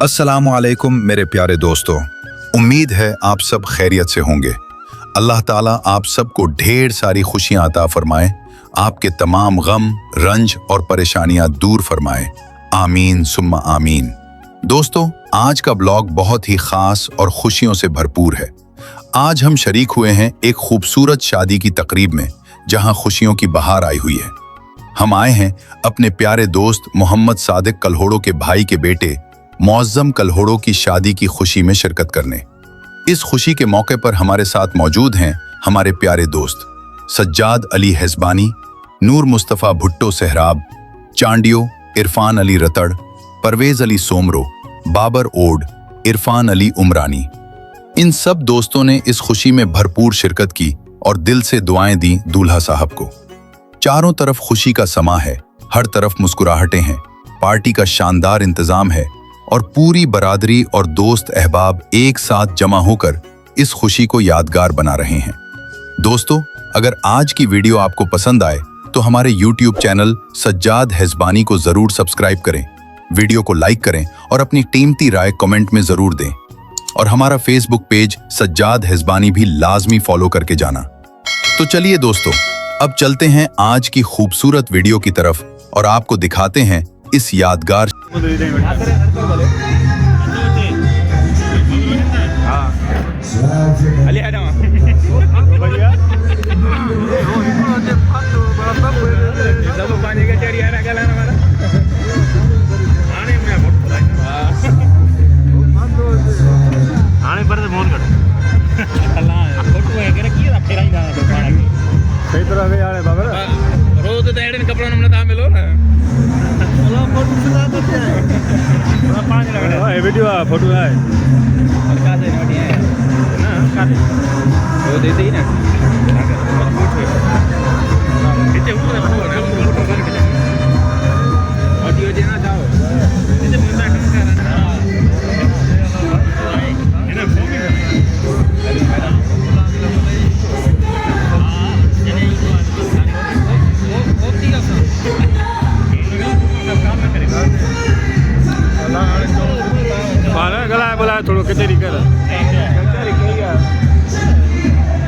अस्सलामुअलैकुम मेरे प्यारे दोस्तों, उम्मीद है आप सब खैरियत से होंगे। अल्लाह ताला आप सबको ढेर सारी खुशियां अता फरमाए, आपके तमाम गम, रंज और परेशानियां दूर फरमाए। आमीन सुम्मा आमीन। दोस्तों, आज का ब्लॉग बहुत ही खास और खुशियों से भरपूर है। आज हम शरीक हुए हैं एक खूबसूरत शादी की तकरीब में, जहां खुशियों की बहार आई हुई है। हम आए हैं अपने प्यारे दोस्त मोहम्मद सादिक कल्होड़ो के भाई के बेटे मुअज़्ज़म कल्होड़ो की शादी की खुशी में शिरकत करने। इस खुशी के मौके पर हमारे साथ मौजूद हैं हमारे प्यारे दोस्त सज्जाद अली हैज़बानी, नूर मुस्तफ़ा भुट्टो सहराब, चांडियो इरफान अली रतड़, परवेज अली सोमरो, बाबर ओड, इरफान अली उमरानी। इन सब दोस्तों ने इस खुशी में भरपूर शिरकत की और दिल से दुआएं दी दूल्हा साहब को। चारों तरफ खुशी का समा है, हर तरफ मुस्कुराहटें हैं, पार्टी का शानदार इंतजाम है और पूरी बरादरी और दोस्त अहबाब एक साथ जमा होकर इस खुशी को यादगार बना रहे हैं। दोस्तों, अगर आज की वीडियो आपको पसंद आए तो हमारे YouTube चैनल सज्जाद हैज़बानी को जरूर सब्सक्राइब करें, वीडियो को लाइक करें और अपनी कीमती राय कमेंट में जरूर दें। और हमारा फेसबुक पेज सज्जाद हैज़बानी भी लाजमी फॉलो करके जाना। तो चलिए दोस्तों, अब चलते हैं आज की खूबसूरत वीडियो की तरफ और आपको दिखाते हैं इस यादगार सही तरह से यार बाबर रोज तो एडन कपड़ा नमने ता मिलो ना वाला फोटो सुना तो क्या है थोड़ा पानी लगा दे ये वीडियो है, फोटो है और का से नोटी है ना का वो दे दे ना कितने ऊपर फोटो करके ऑडियो देना चाहो इसे मुंडा कम करना इन्हें फोन गला बोला थोड़ा कचेरी कर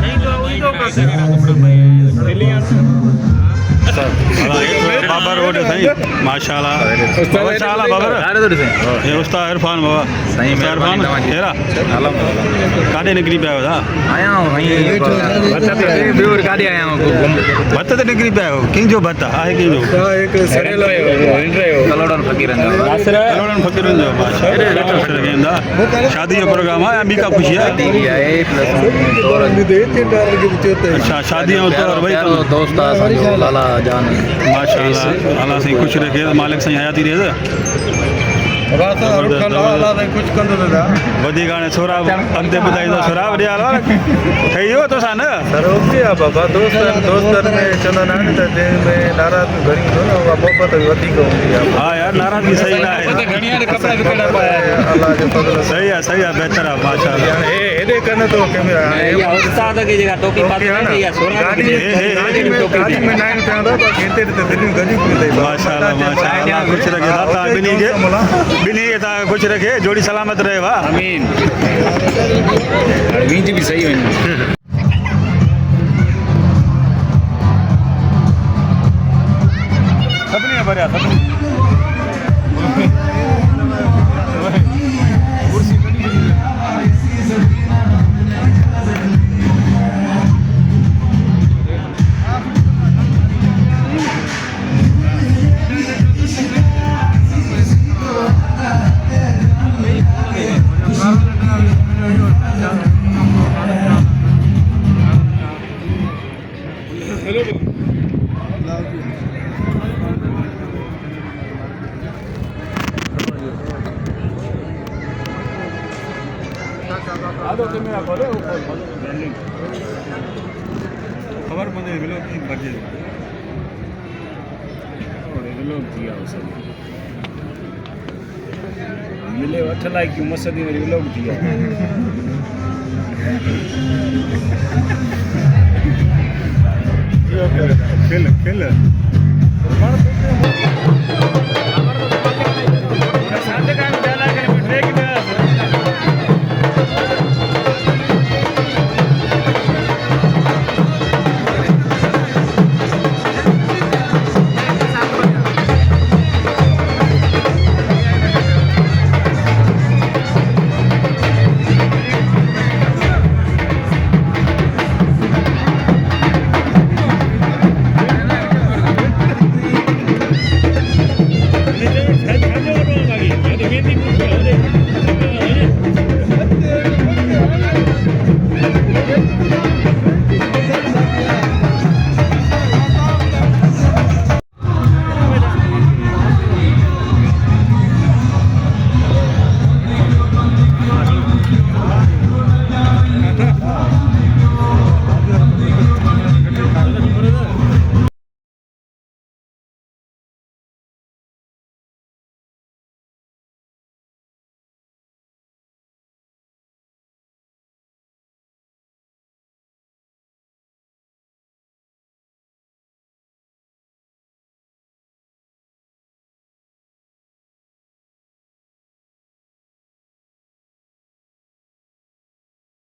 नहीं तो वही तो कर सकते बाबर रोड सही माशाल्लाह माशाल्लाह बाबर ये उस्ताद इरफान बाबा सही में इरफान तेरा काटे निकली पे था आया हूं वहीं ब्यूर काटे आया हूं भत्त ते निकली पे हो किंग जो भत्त आहे किंग जो एक सरेलो इंटरव्यू कलोडन फकीरन कलोडन फकीरन जो माशाल्लाह शादी जो प्रोग्राम है अभी का खुशी है ए प्लस और अच्छा शादी और तो भाई दोस्त लाला जान माशाल्लाह अल्लाह से खुश रखे मालिक से हयाती रहे कुछ कंदो दादा वधी गाने छोरा अंते बुधाई तो छोरा बढ़िया लो थई हो तो सन सर ओके आ बाबा दोस्तन में चंदा ना त दिन में नाराज में घणी हो ना मोहब्बत वधी को हां यार नाराज भी सही ना है घणिया रे कपड़ा विकड़ा पाया अल्लाह के फजल सही है बेहतर है माशाल्लाह ए एदे करने तो कैमरा या उस्ताद की जगह टोपी पाते हैं या सोना गाड़ी में नाइन चांदा तो कहते थे दिन गजी पे माशाल्लाह खुश रखे दाता बिनी ये ता खुश रखे जोड़ी सलामत रहे वाह आमीन वींज भी सही है सबने भरया सबने खबर मुझे मिलो कि बजे और लोग दिया उसे मिले 8 लाख की मसदी में लोग दिया खेल साथ का